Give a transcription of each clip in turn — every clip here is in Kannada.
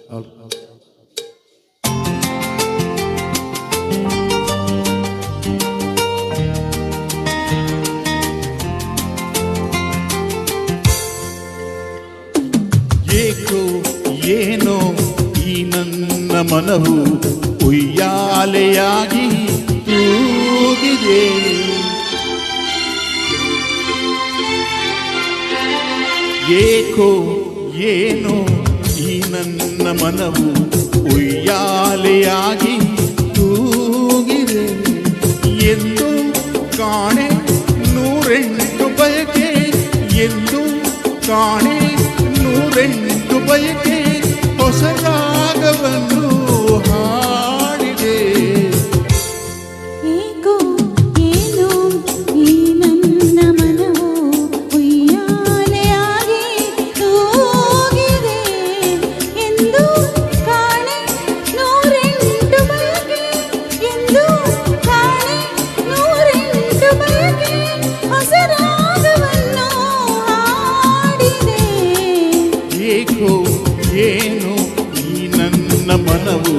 ಏಕೋ ಏನೋ ಈ ನನ್ನ ಮನವು ಉಯ್ಯಾಲೆಯಾಗಿ ತೂಗಿದೆ. ಏಕೋ ಏನೋ ಈ ನನ್ನ ಮನವು ಉಯ್ಯಾಲೆಯಾಗಿ ತೂಗಿದೆ. ಎಂದು ಕಾಣೆ ನೂರೆಂಟು ಬಯಕೆ, ಎಂದು ಕಾಣೆ ನೂರೆಂಟು ಬಯಕೆ, ಹೊಸ ರಾಗವನ್ನು ಹಾಡಿದೆ. ಏಕೋ ಏನೋ ಈ ನನ್ನ ಮನವು ಉಯ್ಯಾಲೆಯಾಗಿ ತೂಗಿದೆ. ಎಂದು ಕಾಣೆ ನೂರೆಂಟು ಬಯಕೆ, ಎಂದು ಕಾಣೆ ನೂರೆಂಟು ಬಯಕೆ, ಹೊಸ ರಾಗವನ್ನು ಹಾಡಿದೆ. ಏಕೋ ಏನೋ ಈ ನನ್ನ ಮನವು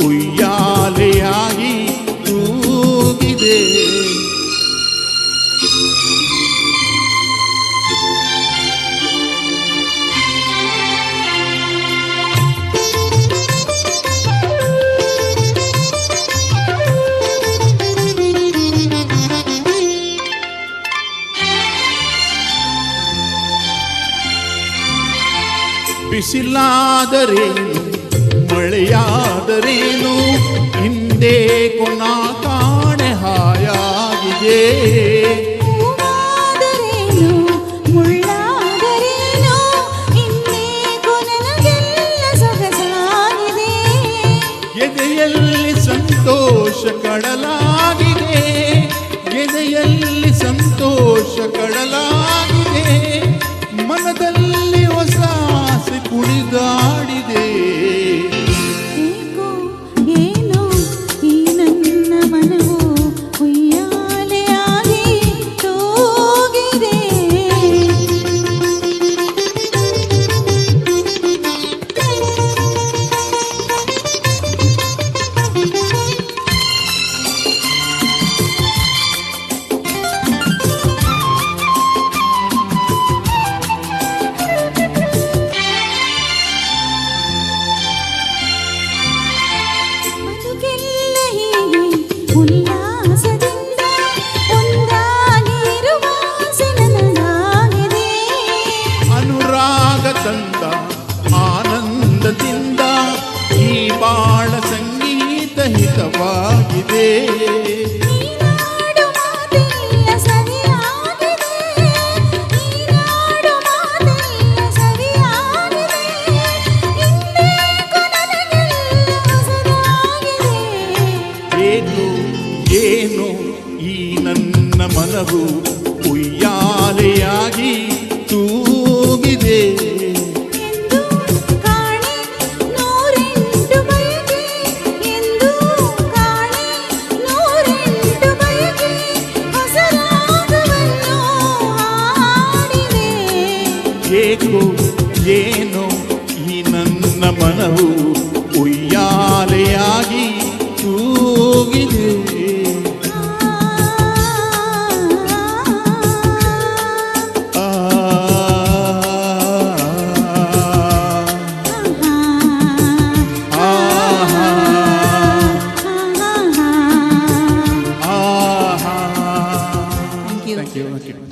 ಉಯ್ಯಾಲೆಯಾಗಿ ತೂಗಿದೆ. ಬಿಸಿಲಾದರೇನು ಮಳೆಯಾದರೇನು, ಹಿಂದೆ ಕೊನ ಕಾಣೆ ಹಾಯಾಗಿದೆ. ಹೂವಾದರೇನು ಮುಳ್ಳಾದರೇನು, ಹಿಂದೆ ಕೊನಗೆಲ್ಲ ಸೊಗಸಾಗಿದೆ. ಎದೆಯಲ್ಲಿ ಸಂತೋಷ ಕಡಲಾಗಿದೆ, ಎದೆಯಲ್ಲಿ ಸಂತೋಷ ಕಡಲಾಗಿದೆ, ಮನದಲ್ಲಿ ಹೊಸ ಆಸೆ ಕುಣಿದಾಡಿದೆ. ಏಕೋ ಏನೋ ಈ ನನ್ನ ಮನವು ಉಯ್ಯಾಲೆಯಾಗಿ ತೂಗಿದೆ. ಬದುಕೆಲ್ಲ ಹೀಗೆ ಉಲ್ಲಾಸದಿಂದ ಒಂದಾಗಿರುವ ಆಸೆ ನನಗಾಗಿದೆ. ಅನುರಾಗ ತಂದ ಆನಂದದಿಂದ ಈ ಬಾಳ ಸಂಗೀತ ಹಿತವಾಗಿದೆ. ನೀನಾಡು ಮಾತೆಲ್ಲ ಸವಿಯಾಗಿದೆ, ನೀನಾಡು ಮಾತೆಲ್ಲ ಸವಿಯಾಗಿದೆ, ಇನ್ನೇಕೋ ನನಗೆಲ್ಲ ಹೊಸದಾಗಿದೆ. ಏಕೋ ಏನೋ ಈ ನನ್ನ ಮನವು ಉಯ್ಯಾಲೆಯಾಗಿ ತೂಗಿದೆ. ಎಂದು ಕಾಣೆ ನೂರೆಂಟು ಬಯಕೆ, ಎಂದು ಕಾಣೆ ನೂರೆಂಟು ಬಯಕೆ, ಹೊಸ ರಾಗವನ್ನು ಹಾಡಿದೆ. ಏಕೋ ಏನೋ ಈ ನನ್ನ ಮನವು ಉಯ್ಯಾಲೆಯಾಗಿ ತೂಗಿದೆ. ಆ Thank you.